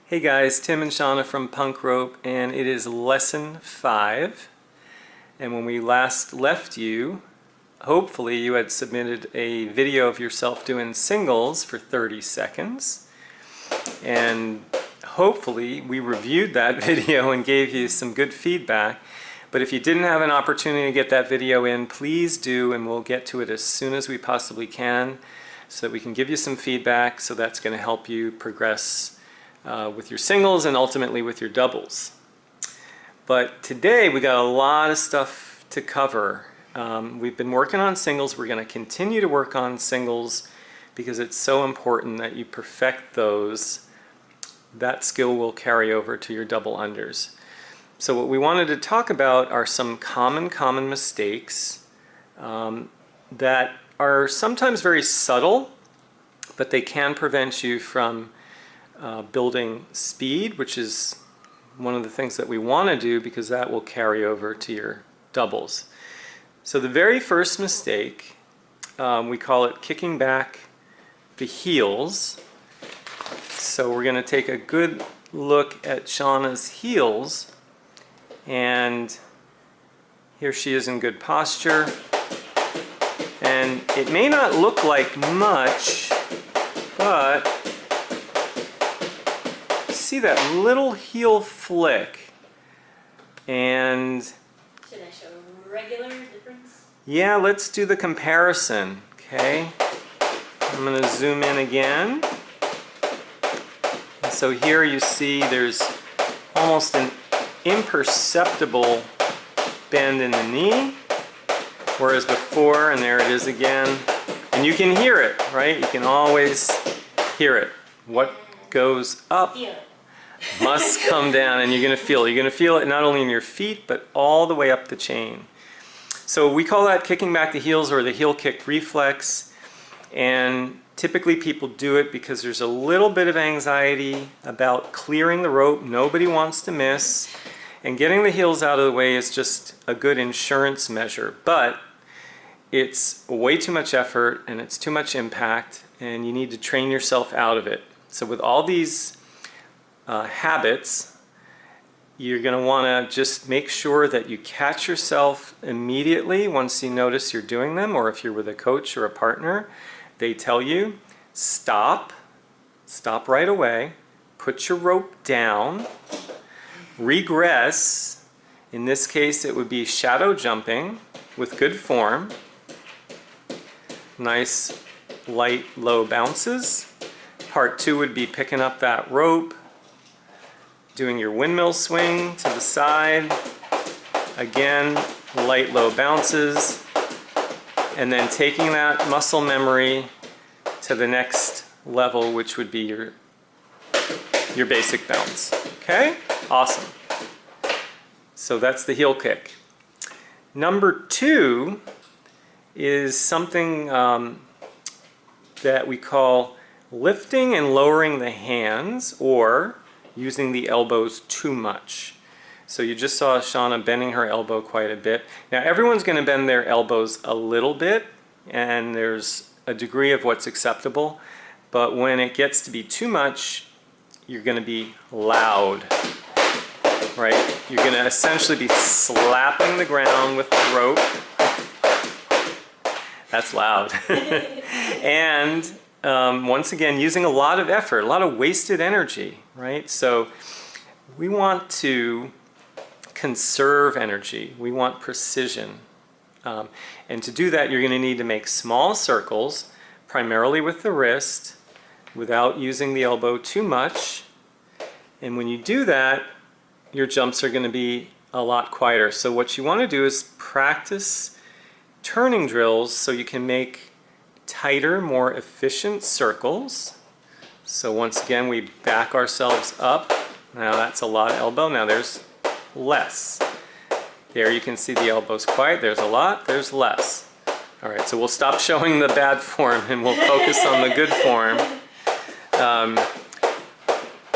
Hey guys, Tim and Shana from Punk Rope, and it is lesson 5. And when we last left you, hopefully you had submitted a video of yourself doing singles for 30 seconds. And hopefully we reviewed that video and gave you some good feedback. But if you didn't have an opportunity to get that video in, please do, and we'll get to it as soon as we possibly can so that we can give you some feedback. So that's going to help you progress with your singles and ultimately with your doubles. But today we got a lot of stuff to cover. We've been working on singles. We're going to continue to work on singles because it's so important that you perfect those. That skill will carry over to your double unders. So what we wanted to talk about are some common mistakes that are sometimes very subtle, but they can prevent you from building speed, which is one of the things that we want to do because that will carry over to your doubles. So the very first mistake, we call it kicking back the heels. So we're going to take a good look at Shana's heels, and here she is in good posture. And it may not look like much, but see that little heel flick, and should I show a regular difference? Yeah, let's do the comparison. Okay, I'm going to zoom in again. And so here you see there's almost an imperceptible bend in the knee, whereas before, and there it is again, and you can hear it, right? You can always hear it. What goes up must come down, and you're going to feel it. You're going to feel it not only in your feet, but all the way up the chain. So we call that kicking back the heels, or the heel kick reflex. And typically people do it because there's a little bit of anxiety about clearing the rope. Nobody wants to miss. And getting the heels out of the way is just a good insurance measure. But it's way too much effort, and it's too much impact, and you need to train yourself out of it. So with all these habits, you're going to want to just make sure that you catch yourself immediately once you notice you're doing them, or if you're with a coach or a partner, they tell you, stop right away, put your rope down, regress. In this case, it would be shadow jumping with good form, nice light low bounces. Part 2 would be picking up that rope, doing your windmill swing to the side, again light low bounces, and then taking that muscle memory to the next level, which would be your basic bounce. Okay? Awesome. So that's the heel kick. Number 2 is something that we call lifting and lowering the hands, or using the elbows too much. So you just saw Shana bending her elbow quite a bit. Now everyone's going to bend their elbows a little bit, and there's a degree of what's acceptable, but when it gets to be too much, you're going to be loud, right? You're going to essentially be slapping the ground with the rope. That's loud. And once again, using a lot of effort, a lot of wasted energy, right? So we want to conserve energy. We want precision. And to do that, you're going to need to make small circles, primarily with the wrist, without using the elbow too much. And when you do that, your jumps are going to be a lot quieter. So what you want to do is practice turning drills so you can make tighter, more efficient circles. So once again, we back ourselves up. Now that's a lot of elbow. Now there's less. There you can see the elbows quiet. There's a lot, there's less. All right, so we'll stop showing the bad form and we'll focus on the good form.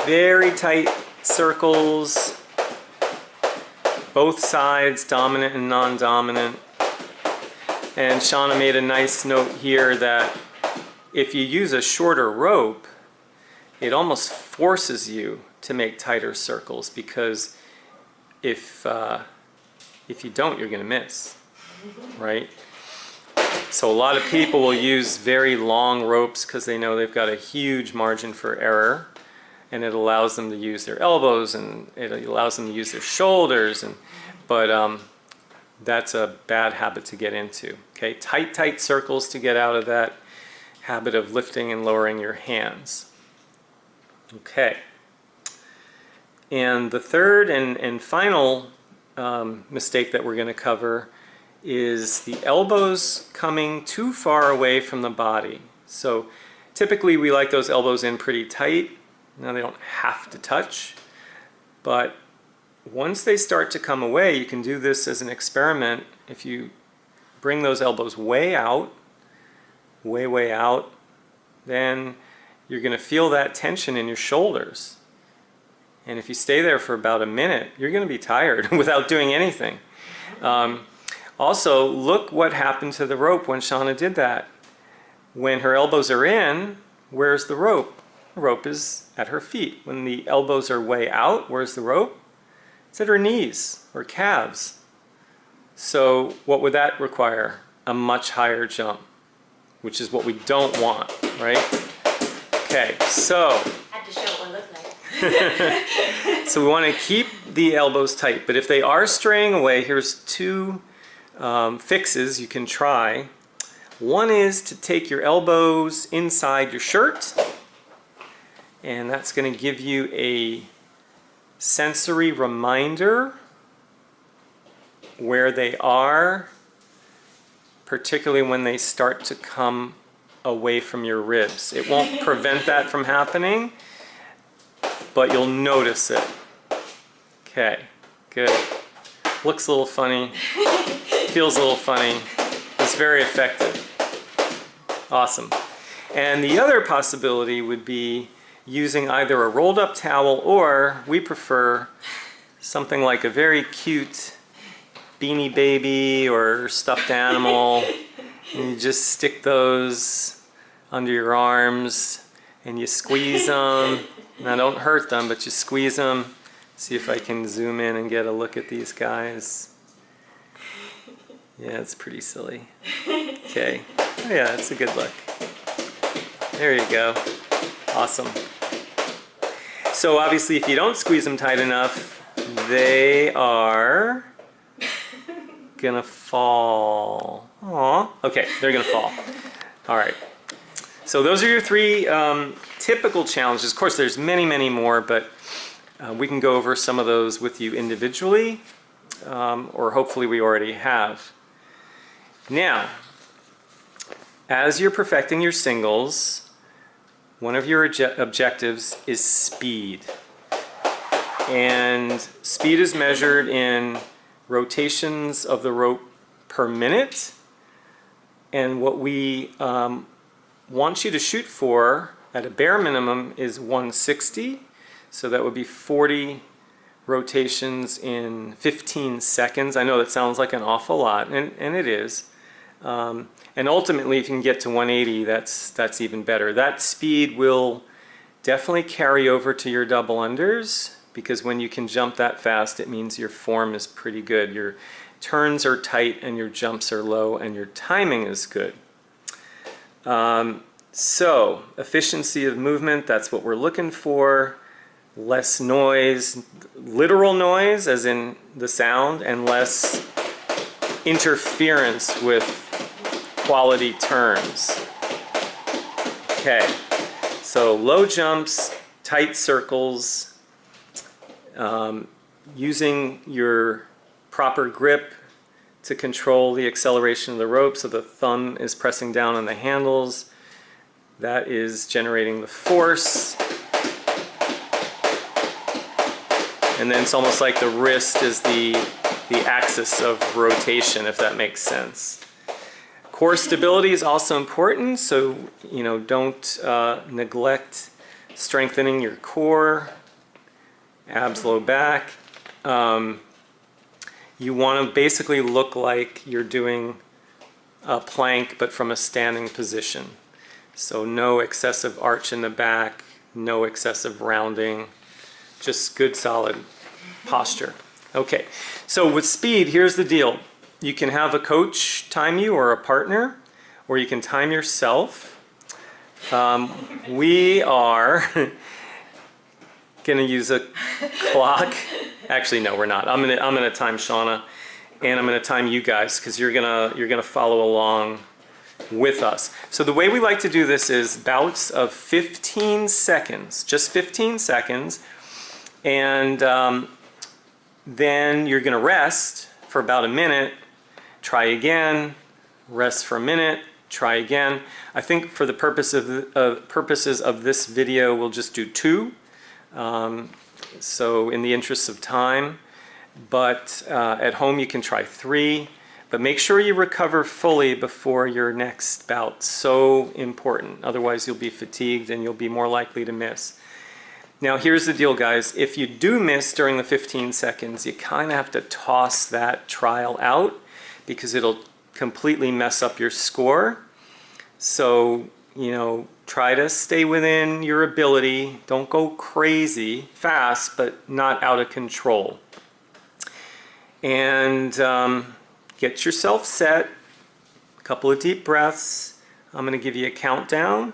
Very tight circles, both sides, dominant and non-dominant. And Shana made a nice note here that if you use a shorter rope, it almost forces you to make tighter circles, because if you don't, you're going to miss, right? So a lot of people will use very long ropes because they know they've got a huge margin for error, and it allows them to use their elbows, and it allows them to use their shoulders, but that's a bad habit to get into. Okay, tight circles to get out of that habit of lifting and lowering your hands. Okay, and the third and final mistake that we're going to cover is the elbows coming too far away from the body. So typically we like those elbows in pretty tight. Now they don't have to touch, but once they start to come away, you can do this as an experiment. If you bring those elbows way out, way out, then you're going to feel that tension in your shoulders. And if you stay there for about a minute, you're going to be tired without doing anything. Also, look what happened to the rope when Shana did that. When her elbows are in, where's the rope? The rope is at her feet. When the elbows are way out, where's the rope? It's at her knees or calves. So what would that require? A much higher jump, which is what we don't want, right? Okay, so Had to show what it looked like. so we want to keep the elbows tight, but if they are straying away, here's two fixes you can try. One is to take your elbows inside your shirt, and that's going to give you a sensory reminder where they are, particularly when they start to come away from your ribs. It won't prevent that from happening, but you'll notice it. Okay, good. Looks a little funny, feels a little funny. It's very effective. Awesome. And the other possibility would be using either a rolled up towel, or we prefer something like a very cute Beanie Baby or stuffed animal, and you just stick those under your arms and you squeeze them. Now don't hurt them, but you squeeze them. See if I can zoom in and get a look at these guys. Yeah, it's pretty silly. Okay. Oh yeah, that's a good look. There you go. Awesome. So obviously if you don't squeeze them tight enough, they are gonna fall. Aw. Okay, they're gonna fall. All right. So those are your three typical challenges. Of course, there's many more, but we can go over some of those with you individually, or hopefully we already have. Now, as you're perfecting your singles, one of your objectives is speed. And speed is measured in rotations of the rope per minute. And what we want you to shoot for at a bare minimum is 160. So that would be 40 rotations in 15 seconds. I know that sounds like an awful lot, and it is. And ultimately, if you can get to 180, that's even better. That speed will definitely carry over to your double unders, because when you can jump that fast, it means your form is pretty good. Your turns are tight and your jumps are low and your timing is good. So efficiency of movement, that's what we're looking for. Less noise, literal noise as in the sound, and less interference with quality turns. Okay, so low jumps, tight circles, using your proper grip to control the acceleration of the rope, so the thumb is pressing down on the handles. That is generating the force. And then it's almost like the wrist is the axis of rotation, if that makes sense. Core stability is also important, so don't neglect strengthening your core, abs, low back. You want to basically look like you're doing a plank, but from a standing position. So no excessive arch in the back, no excessive rounding, just good solid posture. Okay, so with speed, here's the deal. You can have a coach time you or a partner, or you can time yourself. We are gonna use a clock. Actually, no, we're not. I'm gonna time Shauna, and I'm gonna time you guys because you're gonna follow along with us. So the way we like to do this is bouts of 15 seconds, just 15 seconds, and then you're going to rest for about a minute, try again, rest for a minute, try again. I think for the purposes of this video, we'll just do 2. So in the interest of time, but at home you can try 3. But make sure you recover fully before your next bout. So important. Otherwise you'll be fatigued and you'll be more likely to miss. Now here's the deal, guys. If you do miss during the 15 seconds, you kind of have to toss that trial out because it'll completely mess up your score. So, you know, try to stay within your ability. Don't go crazy fast, but not out of control. And get yourself set, a couple of deep breaths. I'm going to give you a countdown,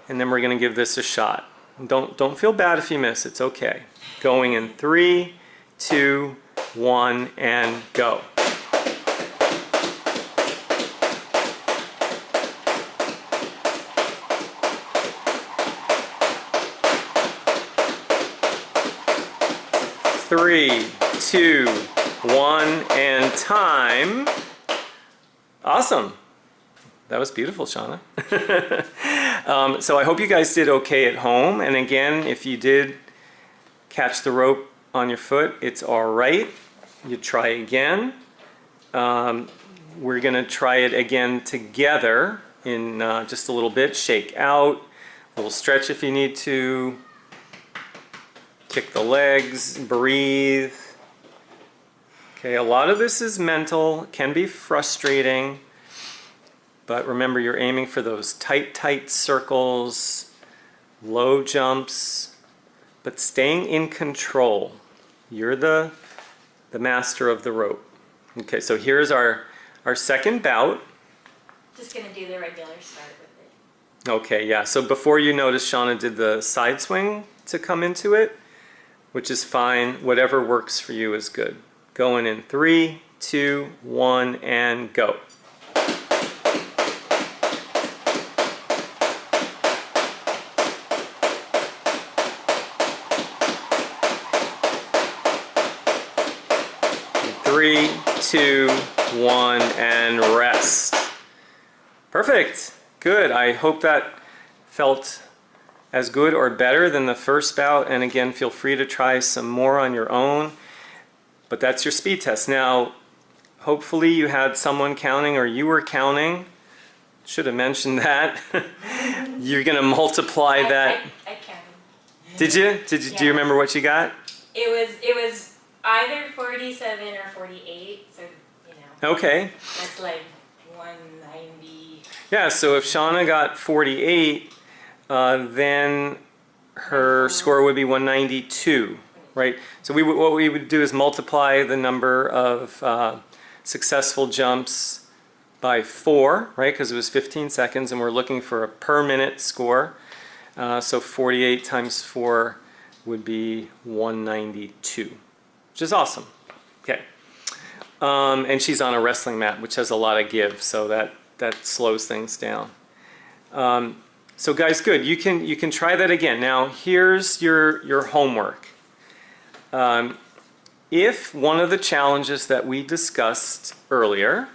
and then we're going to give this a shot. Don't feel bad if you miss, it's okay. Going in 3, 2, 1, and go. Three, 2, 1, and time. Awesome. That was beautiful, Shauna. So I hope you guys did okay at home. And again, if you did catch the rope on your foot, it's all right. You try again. We're going to try it again together in just a little bit. Shake out, a little stretch if you need to. Kick the legs, breathe. Okay, a lot of this is mental, can be frustrating, but remember you're aiming for those tight circles, low jumps, but staying in control. You're the master of the rope. Okay, so here's our second bout. Just gonna do the regular start with it. Okay, yeah, so before you notice Shauna did the side swing to come into it, which is fine. Whatever works for you is good. Going in 3, 2, 1, and go. Three, 2, 1, and rest. Perfect. Good. I hope that felt as good or better than the first bout. And again, feel free to try some more on your own. But that's your speed test. Now, hopefully you had someone counting or you were counting. Should have mentioned that. You're going to multiply that. I counted. Did you? Yeah. Do you remember what you got? It was either 47 or 48, so, you know. Okay. That's like 190. Yeah, so if Shauna got 48, then her score would be 192, right? So what we would do is multiply the number of successful jumps by 4, right? Because it was 15 seconds and we're looking for a per minute score. So 48 times 4 would be 192, which is awesome. Okay. And she's on a wrestling mat, which has a lot of give, so that slows things down. So guys, good. You can try that again. Now here's your homework. If one of the challenges that we discussed earlier,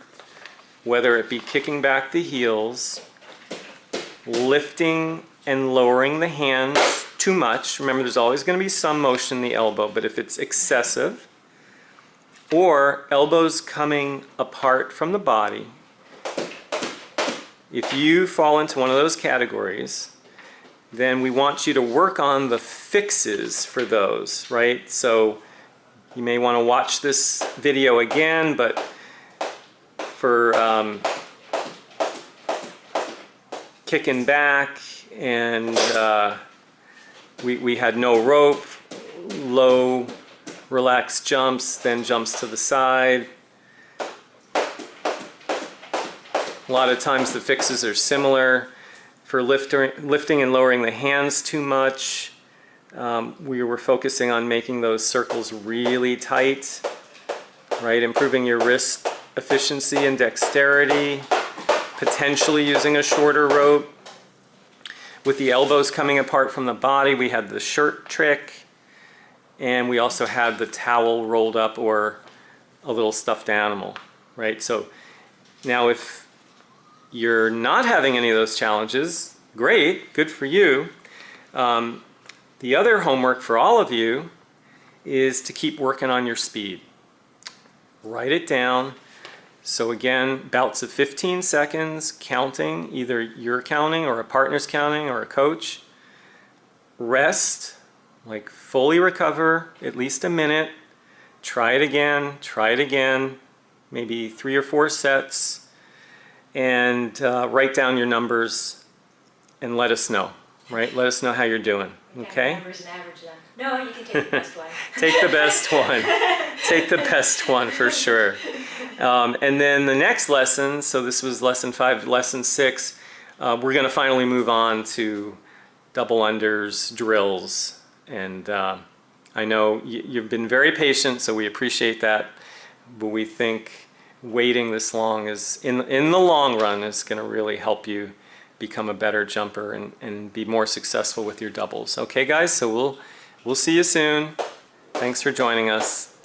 whether it be kicking back the heels, lifting and lowering the hands too much, remember there's always going to be some motion in the elbow, but if it's excessive, or elbows coming apart from the body, if you fall into one of those categories, then we want you to work on the fixes for those, right? So you may want to watch this video again, but for kicking back and we had no rope, low relaxed jumps, then jumps to the side. A lot of times the fixes are similar. For lifting and lowering the hands too much, we were focusing on making those circles really tight, right? Improving your wrist efficiency and dexterity, potentially using a shorter rope. With the elbows coming apart from the body, we had the shirt trick, and we also had the towel rolled up or a little stuffed animal, right? So now if you're not having any of those challenges, great, good for you. The other homework for all of you is to keep working on your speed. Write it down. So again, bouts of 15 seconds, counting, either you're counting or a partner's counting or a coach. Rest, like fully recover, at least a minute. Try it again, maybe 3 or 4 sets. And write down your numbers and let us know, right? Let us know how you're doing, okay? Numbers and average them. No, you can take the best one. Take the best one. Take the best one for sure. And then the next lesson, so this was lesson 5, lesson 6, we're going to finally move on to double unders, drills. And I know you've been very patient, so we appreciate that. But we think waiting this long is, in the long run, is going to really help you become a better jumper and be more successful with your doubles. Okay, guys, so we'll see you soon. Thanks for joining us.